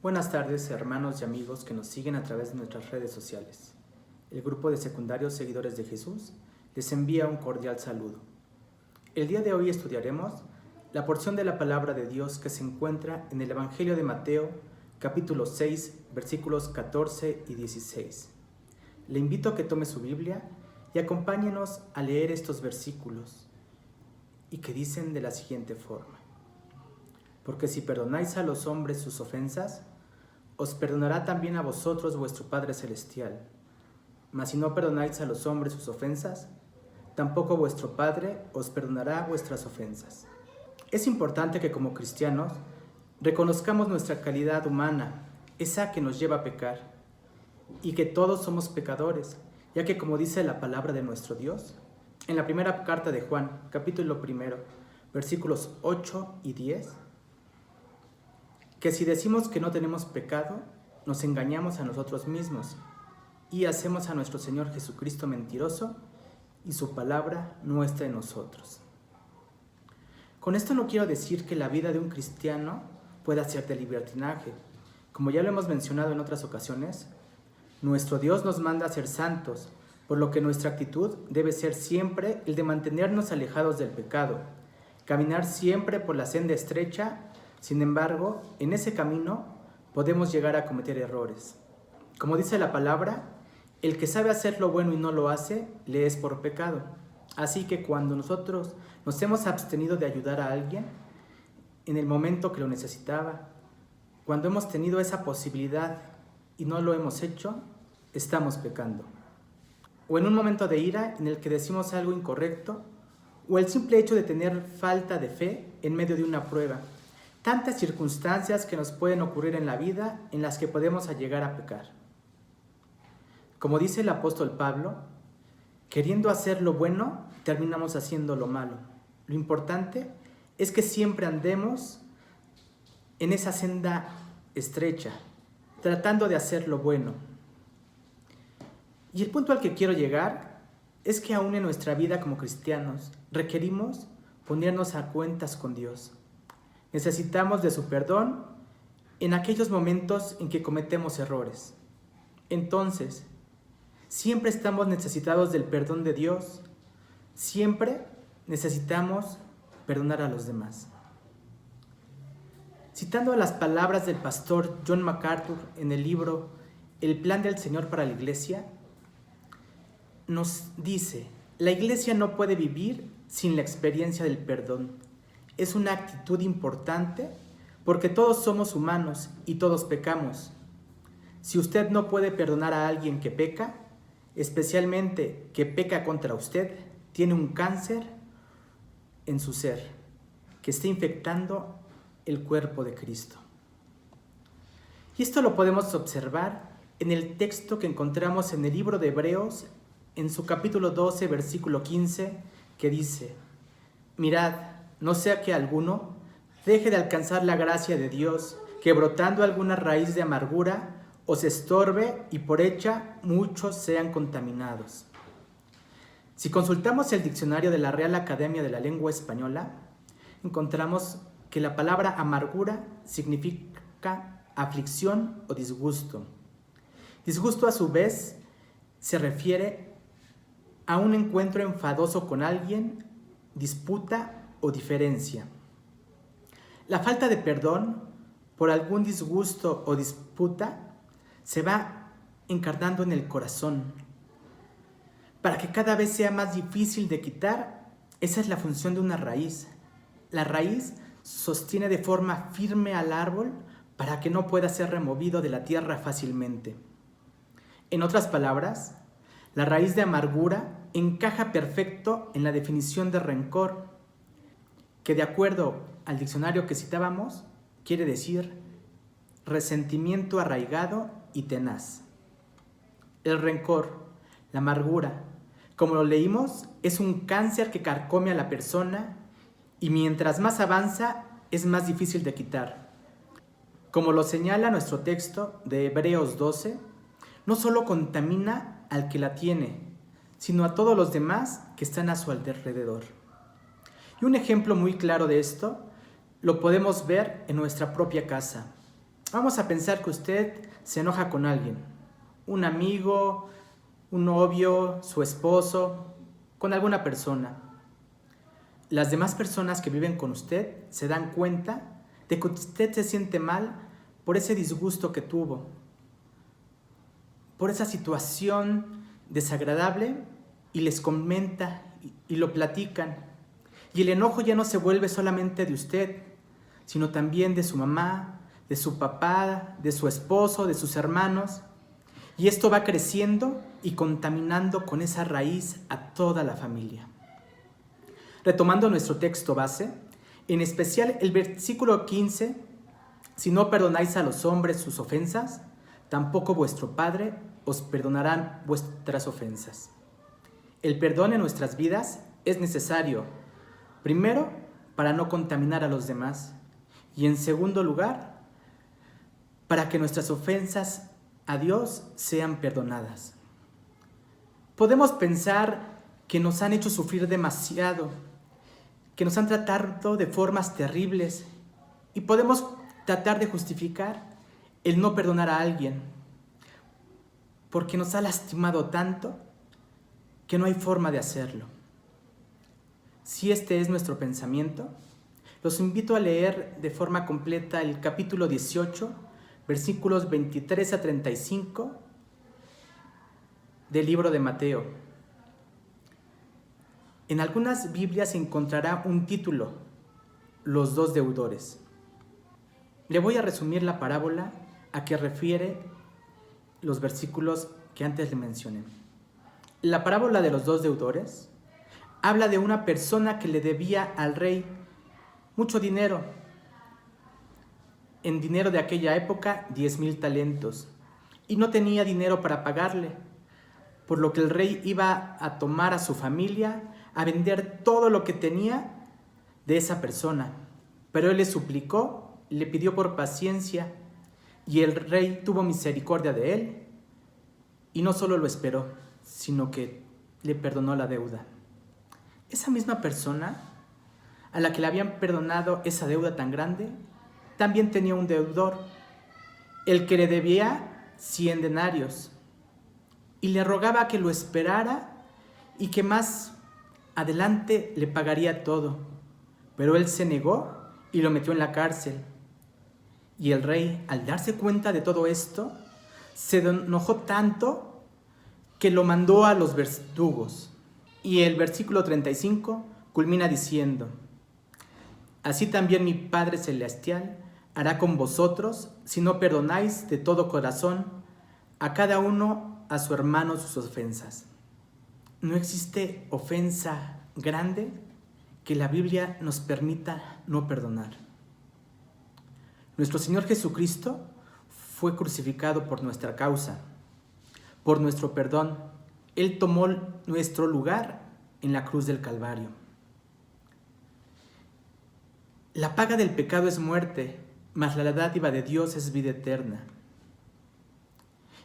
Buenas tardes, hermanos y amigos que nos siguen a través de nuestras redes sociales. El grupo de secundarios Seguidores de Jesús les envía un cordial saludo. El día de hoy estudiaremos la porción de la palabra de Dios que se encuentra en el Evangelio de Mateo, capítulo 6, versículos 14 y 16. Le invito a que tome su Biblia y acompáñenos a leer estos versículos y que dicen de la siguiente forma: Porque si perdonáis a los hombres sus ofensas, os perdonará también a vosotros vuestro Padre Celestial. Mas si no perdonáis a los hombres sus ofensas, tampoco vuestro Padre os perdonará vuestras ofensas. Es importante que como cristianos reconozcamos nuestra calidad humana, esa que nos lleva a pecar, y que todos somos pecadores, ya que como dice la palabra de nuestro Dios, en la primera carta de Juan, capítulo 1, versículos 8 y 10, que si decimos que no tenemos pecado, nos engañamos a nosotros mismos y hacemos a nuestro Señor Jesucristo mentiroso y su palabra no está en nosotros. Con esto no quiero decir que la vida de un cristiano pueda ser de libertinaje. Como ya lo hemos mencionado en otras ocasiones, nuestro Dios nos manda a ser santos, por lo que nuestra actitud debe ser siempre el de mantenernos alejados del pecado, caminar siempre por la senda estrecha. Sin embargo, en ese camino podemos llegar a cometer errores. Como dice la palabra, el que sabe hacer lo bueno y no lo hace, le es por pecado. Así que cuando nosotros nos hemos abstenido de ayudar a alguien en el momento que lo necesitaba, cuando hemos tenido esa posibilidad y no lo hemos hecho, estamos pecando. O en un momento de ira en el que decimos algo incorrecto, o el simple hecho de tener falta de fe en medio de una prueba. Tantas circunstancias que nos pueden ocurrir en la vida en las que podemos llegar a pecar. Como dice el apóstol Pablo, queriendo hacer lo bueno, terminamos haciendo lo malo. Lo importante es que siempre andemos en esa senda estrecha, tratando de hacer lo bueno. Y el punto al que quiero llegar es que aún en nuestra vida como cristianos requerimos ponernos a cuentas con Dios. Necesitamos de su perdón en aquellos momentos en que cometemos errores. Entonces, siempre estamos necesitados del perdón de Dios. Siempre necesitamos perdonar a los demás. Citando las palabras del pastor John MacArthur en el libro El plan del Señor para la Iglesia, nos dice: la Iglesia no puede vivir sin la experiencia del perdón. Es una actitud importante porque todos somos humanos y todos pecamos. Si usted no puede perdonar a alguien que peca, especialmente que peca contra usted, tiene un cáncer en su ser que está infectando el cuerpo de Cristo. Y esto lo podemos observar en el texto que encontramos en el libro de Hebreos, en su capítulo 12, versículo 15, que dice: mirad, no sea que alguno deje de alcanzar la gracia de Dios, que brotando alguna raíz de amargura os estorbe y por ella muchos sean contaminados. Si consultamos el diccionario de la Real Academia de la Lengua Española, encontramos que la palabra amargura significa aflicción o disgusto. Disgusto a su vez se refiere a un encuentro enfadoso con alguien, disputa o diferencia. La falta de perdón por algún disgusto o disputa se va encarnando en el corazón. Para que cada vez sea más difícil de quitar, esa es la función de una raíz. La raíz sostiene de forma firme al árbol para que no pueda ser removido de la tierra fácilmente. En otras palabras, la raíz de amargura encaja perfecto en la definición de rencor, que de acuerdo al diccionario que citábamos, quiere decir resentimiento arraigado y tenaz. El rencor, la amargura, como lo leímos, es un cáncer que carcome a la persona y mientras más avanza es más difícil de quitar. Como lo señala nuestro texto de Hebreos 12, no solo contamina al que la tiene, sino a todos los demás que están a su alrededor. Y un ejemplo muy claro de esto lo podemos ver en nuestra propia casa. Vamos a pensar que usted se enoja con alguien, un amigo, un novio, su esposo, con alguna persona. Las demás personas que viven con usted se dan cuenta de que usted se siente mal por ese disgusto que tuvo, por esa situación desagradable, y les comenta y lo platican. Y el enojo ya no se vuelve solamente de usted, sino también de su mamá, de su papá, de su esposo, de sus hermanos. Y esto va creciendo y contaminando con esa raíz a toda la familia. Retomando nuestro texto base, en especial el versículo 15, si no perdonáis a los hombres sus ofensas, tampoco vuestro Padre os perdonará vuestras ofensas. El perdón en nuestras vidas es necesario, primero, para no contaminar a los demás, y en segundo lugar, para que nuestras ofensas a Dios sean perdonadas. Podemos pensar que nos han hecho sufrir demasiado, que nos han tratado de formas terribles, y podemos tratar de justificar el no perdonar a alguien, porque nos ha lastimado tanto que no hay forma de hacerlo. Si este es nuestro pensamiento, los invito a leer de forma completa el capítulo 18, versículos 23 a 35 del libro de Mateo. En algunas Biblias se encontrará un título, Los dos deudores. Le voy a resumir la parábola a que refiere los versículos que antes le mencioné. La parábola de los dos deudores habla de una persona que le debía al rey mucho dinero. En dinero de aquella época, 10,000 talentos. Y no tenía dinero para pagarle, por lo que el rey iba a tomar a su familia, a vender todo lo que tenía de esa persona. Pero él le suplicó, le pidió por paciencia, y el rey tuvo misericordia de él, y no solo lo esperó, sino que le perdonó la deuda. Esa misma persona a la que le habían perdonado esa deuda tan grande, también tenía un deudor, el que le debía 100 denarios, y le rogaba que lo esperara y que más adelante le pagaría todo. Pero él se negó y lo metió en la cárcel. Y el rey, al darse cuenta de todo esto, se enojó tanto que lo mandó a los verdugos. Y el versículo 35 culmina diciendo: así también mi Padre Celestial hará con vosotros si no perdonáis de todo corazón a cada uno a su hermano sus ofensas. No existe ofensa grande que la Biblia nos permita no perdonar. Nuestro Señor Jesucristo fue crucificado por nuestra causa, por nuestro perdón. Él tomó nuestro lugar en la cruz del Calvario. La paga del pecado es muerte, mas la dádiva de Dios es vida eterna.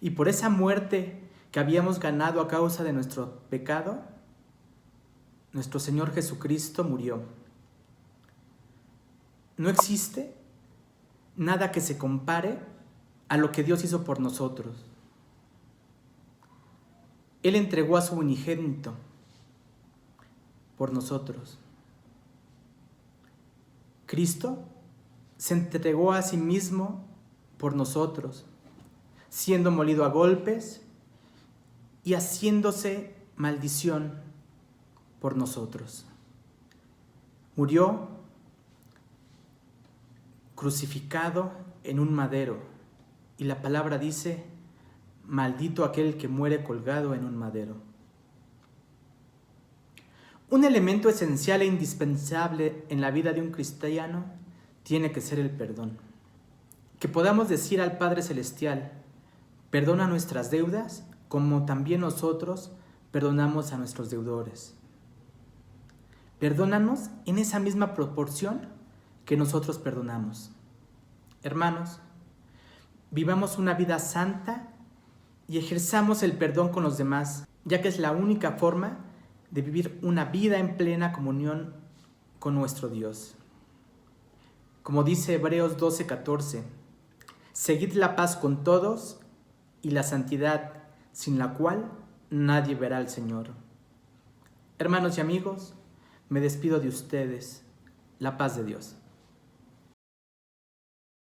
Y por esa muerte que habíamos ganado a causa de nuestro pecado, nuestro Señor Jesucristo murió. No existe nada que se compare a lo que Dios hizo por nosotros. Él entregó a su unigénito por nosotros. Cristo se entregó a sí mismo por nosotros, siendo molido a golpes y haciéndose maldición por nosotros. Murió crucificado en un madero, y la palabra dice: maldito aquel que muere colgado en un madero. Un elemento esencial e indispensable en la vida de un cristiano tiene que ser el perdón. Que podamos decir al Padre Celestial: perdona nuestras deudas, como también nosotros perdonamos a nuestros deudores. Perdónanos en esa misma proporción que nosotros perdonamos. Hermanos, vivamos una vida santa y ejerzamos el perdón con los demás, ya que es la única forma de vivir una vida en plena comunión con nuestro Dios. Como dice Hebreos 12:14, Seguid la paz con todos y la santidad, sin la cual nadie verá al Señor. Hermanos y amigos, me despido de ustedes. La paz de Dios.